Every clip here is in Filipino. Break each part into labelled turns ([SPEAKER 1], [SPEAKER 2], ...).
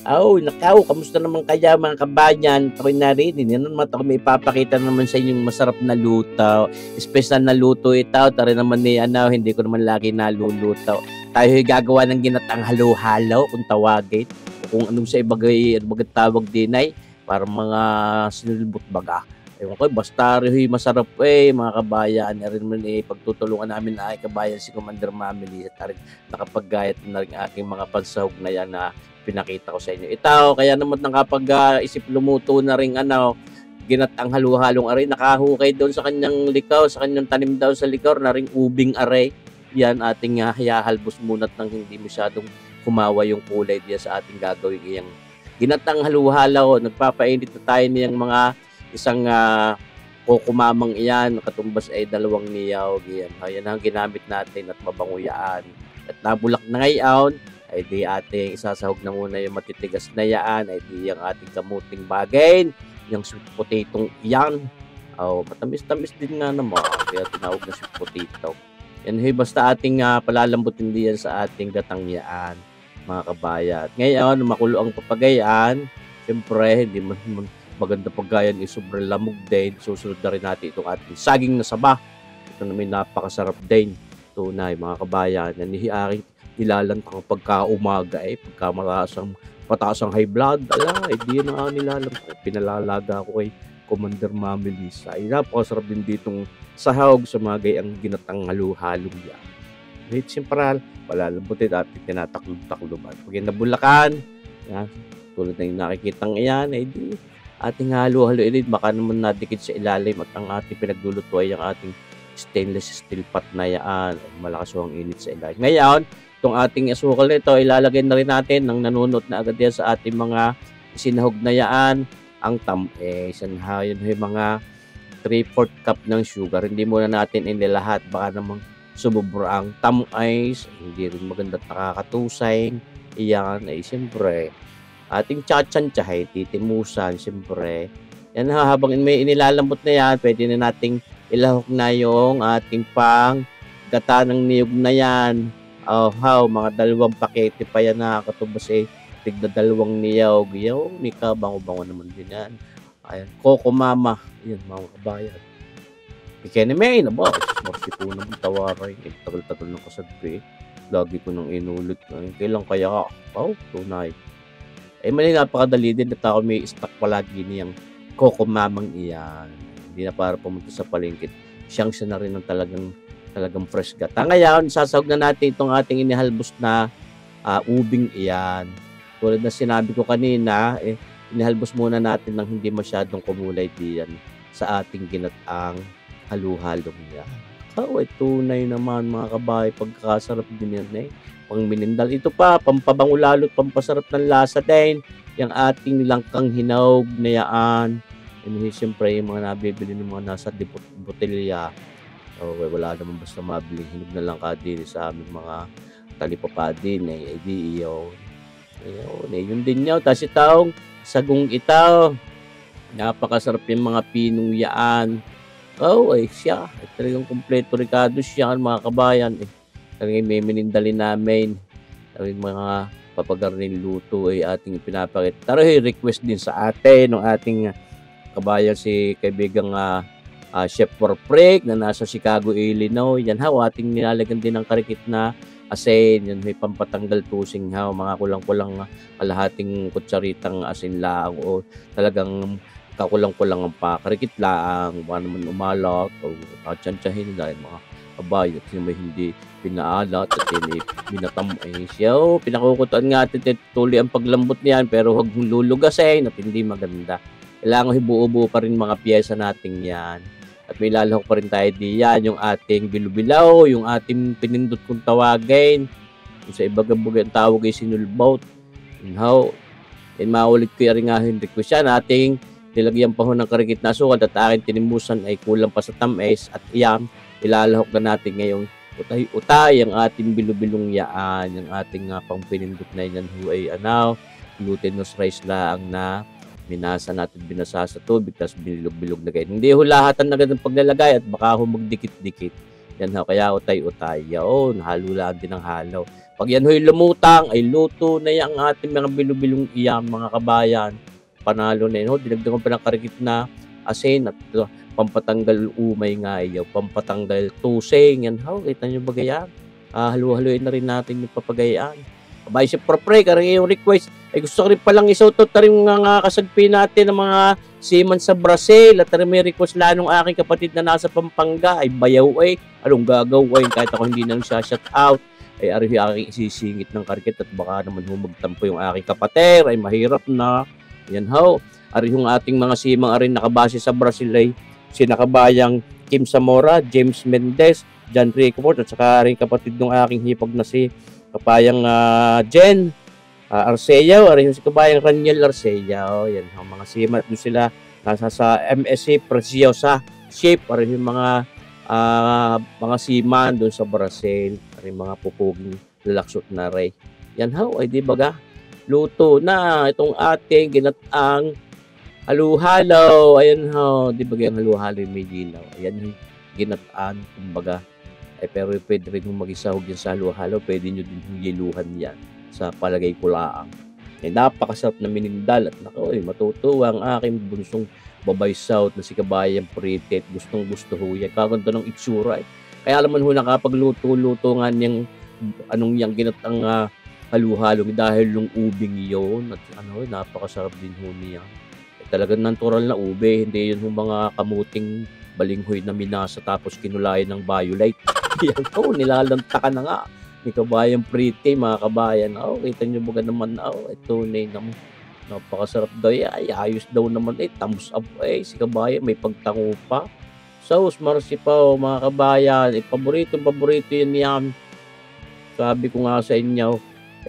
[SPEAKER 1] Nakaw, kamusta naman kaya mga kabayan? Ako'y narinig, yan naman ako may ipapakita naman sa inyong masarap na luto. Espesyal na luto ito, tari naman ni hindi ko naman lagi naluluto. Tayo ay gagawa ng ginatang halo-halo kung tawagin. O kung anong sa ibagay, ano bagay tawag din ay, para mga sinulbot baga. Ewan ko, basta rin masarap mga kabayan. Rin naman pagtutulungan namin ay kabayan si Commander Mamili at rin nakapaggayat na rin aking mga pansahog na yan na pinakita ko sa inyo. Ito, kaya naman nakapag-isip lumuto na rin ginatang halo-halong aray, nakahukay doon sa kanyang likaw, sa kanyang tanim daw sa likor na ring ubing aray. Yan ating hayahalbos muna nang hindi masyadong kumawa yung kulay diya sa ating gagawin iyang ginatang halo-halo. Nagpapainit na tayo niyang mga isang kukumamang iyan, katumbas ay 2 niyaw. Yan ang ginamit natin at mabanguyaan. At nabulak na ngayon, ay di ating isasahog na muna yung matitigas na yan, ay di yung ating kamuting bagay, yung sweet potato yan. Matamis-tamis din nga naman, kaya tinawag na sweet potato. Yan basta ating palalambutin diyan sa ating gatang yan, mga kabayan. Ngayon, makulo ang papagayan, siyempre, hindi maganda pagayan, sobrang lamog din. Susunod na rin natin itong ating saging na saba. Ito na may napakasarap din. Tunay, mga kabayan. Yan aking nilalantang pagka umaga pagka mataas ang high blood, di na nilalantang. Pinalalaga ko kay Commander Mamilisa. Napakasarap din ditong sahog sa mga gayang ginatang halo-halong yan. Wait, simple, palalambutin at tinataklog-takloban. Pag yung nabulakan, yan, tulad na yung nakikitang iyan, di ating halo-halo baka naman nadikit sa ilalim at ang ating pinagluluto ay ang ating stainless steel pot na yan. Malakas ang init sa ilalim. Ngayon, itong ating asukal nito, ilalagay na rin natin ng nanunot na agad yan sa ating mga sinahog na yan. Ang tamis, yun yung mga 3/4 cup ng sugar. Hindi muna natin inilahat, baka namang sumubra ang tamis, hindi rin maganda nakakatusay. Iyan ay siyempre, ating tsatsantsahay, titimusan, siyempre. Yan habang may inilalambot na yan, pwede na nating ilahok na yung ating pang gata ng niyog na yan. Mga 2 pakete pa yan nakakatubas tigda 2 niyog. Mika, bango-bango naman din yan. Ayan, Coco Mama. Yan, mga kabayan. Ikenime, marsi po naman tawaray. Tagal-tagal ng kasadpi. Lagi ko nang inulit. Kailan kaya? Tunay. Mali napakadali din at ako may stock palagi niyang Coco Mamang iyan. Hindi na para pumunta sa palengke. Siya na rin ng talagang fresh gata. Ngayon, sasahog na natin itong ating inihalbos na ubing iyan. Tulad na sinabi ko kanina, inihalbos muna natin ng hindi masyadong kumulay diyan sa ating ginataang halo-halong yan. Tunay naman mga kabay, pagkakasarap din yan pang minindal. Ito pa, pampabango lalo, pampasarap ng lasa din. Yung ating langkang hinog na yaan. Siyempre, yung mga nabibili ng mga nasa botelya. Wala naman basta mabiling hinog na langka din sa aming mga talipapa din. Yun din yun. Tapos itong sagong itaw. Napakasarap yung mga pinong yaan. Siya. Talagang kompleto ricado siya, mga kabayan. Talagang may minindalin namin. Talagang mga papagarning luto ating pinapakita. Tara, request din sa atin ng ating kabayan si kaibigang Chef Warpreek na nasa Chicago, Illinois. Yan ating nilalagyan din ng karikit na asin. Yan may pampatanggal tusing mga kulang-kulang kalahating kutsaritang asin lang o talagang kakulang-kulang ang pakarikit lang. Baka naman umalat o tsantsahin dahil mga kabayan at may hindi pinaalat at binatamay siya. Pinakukutan nga natin tuloy ang paglambot niyan pero huwag mong lulugasin at hindi maganda. Kailangan hibuo-buo pa rin mga piyesa natin yan. At may lalahok pa rin tayo diyan yung ating bilubilaw, yung ating pinindot kung tawagin. Kung sa ibagabog ang tawag ay sinulbot. Maulit ko rin nga hindi ko siya nating nilagyan pa ho ng karikit na asukal at aking tinimusan ay kulang pa sa tamis at iyam. Ilalahok na natin ngayong utay-utay ang ating bilubilong yaan, yung ating pangpinindot na yan ay glutinous rice lang na minasa natin binasa sa tubig tapos bilog-bilog na ganyan. Hindi hulahatan na ganun paglalagay at baka magdikit-dikit. Yan kaya utay-utay. Halo lang din ang halo. Pag yan ho'y lumutang, ay luto na yang ating mga bilo-bilong iyan, mga kabayan. Panalo na yun. Dinagdagan pa ng karikit na asin at pampatanggal umay nga ayaw, pampatanggal tusing. Yan ho, kita nyo ba ganyan? Halu-haluin na rin natin yung papagayaan. Kabay si Propre, karang yung request. Ay gusto ko rin palang isautot na rin mga kasagpi natin ng mga seaman sa Brazil. At rin may request lanong aking kapatid na nasa Pampanga. Ay bayaw ay, anong gagawin kahit ako hindi nang siya shout out. Ay ari aking isisingit ng karikit at baka naman humagtampo yung aking kapatid. Ay mahirap na. Yan ho. Ari yung ating mga simang arin nakabase sa Brazil ay sinakabayang Kim Zamora, James Mendez, John Ricoport at saka rin kapatid ng aking hipag na si kapayang Jen Arceo, ari yung si kabayang Raniel Arceo. Yan ang mga simat doon sila nasa sa MSC Preciosa ship, ari yung mga seaman doon sa Brazil, ari mga pupuging lalaksot na ray. Yan ho, ay di baga luto na itong ating ginataang halu-halo. Ayan ho, di ba yung halu-halo yung may ginaw? Ayan yung ginataan, kumbaga. Pero pwede rin yung mag-isahog yan sa halu-halo, pwede nyo din yung yiluhan yan sa palagay ko laang. Napakasarap na minindal at nako, matutuwa ang aking bunsong babay south na si Kabayang Pretty at gustong gusto ho yan. Kaganda ng itsura. Kaya alam mo nakapagluto-luto nga niyang anong yung ginatang halu-halo dahil yung ubing yun at napakasarap din ho niya. Talagang natural na ube, hindi yun yung mga kamuting balinghoy na minasa tapos kinulayan ng Violite. Yan ho, nilalantakan na nga ni Kabayang Pretty, mga kabayan. Kita nyo ba naman, ito na naman. Napakasarap daw, ay ayos daw naman, thumbs up, si Kabayan, may pagtango pa. Sauce marsipaw, mga kabayan, paborito yun yan. Sabi ko nga sa inyo,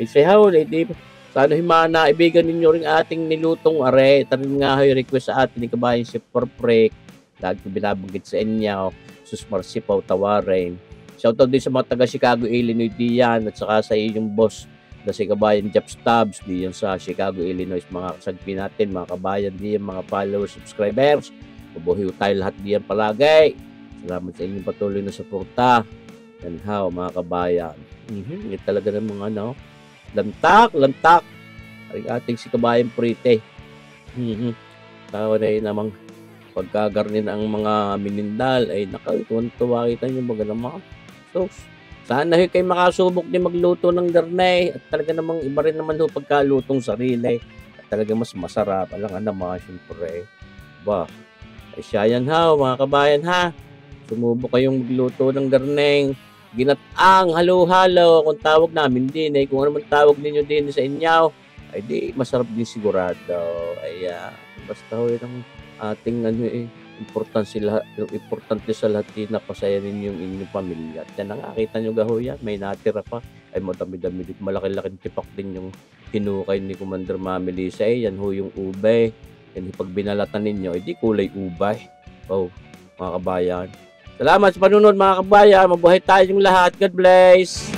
[SPEAKER 1] say how, di ba? Sana himana, ibigan ninyo rin ating nilutong are. Tarin nga ho yung request sa atin ni Kabayan si Perfect. Lagi ko binabanggit sa inyo. Sus Marsipaw Tawarin. Shoutout din sa mga taga Chicago, Illinois diyan. At saka sa iyong boss na si Kabayan Jap Stabs diyan sa Chicago, Illinois. Mga kasagpi natin, mga kabayan diyan, mga followers, subscribers. Mabuhay tayo lahat diyan palagi. Salamat sa inyong patuloy na suporta. And how, mga kabayan. Talaga ng mga lantak. Ang ating si Kabayang Pretty. Tawa na yun namang pagkagarnin ang mga minindal. Ay tuwa kita nyo baga naman. So, sana kayo makasubok din magluto ng garnay. At talaga namang iba rin naman ho pagkalutong sarili. At talaga mas masarap. Alang naman, syempre. Ba, ay siya yan ha, mga kabayan ha. Sumubok kayong magluto ng garnay. Ginataang halu-halo kung tawag namin din kung ano man tawag ninyo din sa inyo ay di masarap din sigurado. Ay basta ho yun ang ating importante sa lahat din na pasayanin yung inyong pamilya. At yan ang nakita nyo gaho yan, may natira pa ay madami-dami din, malaki-laking tipak din yung hinukay ni Commander Mami Lisa. Yan ho yung ube, yan pag binalatan ninyo ay di kulay ubay. Mga kabayan, salamat sa panunod, mga kabayan. Mabuhay tayong lahat. God bless.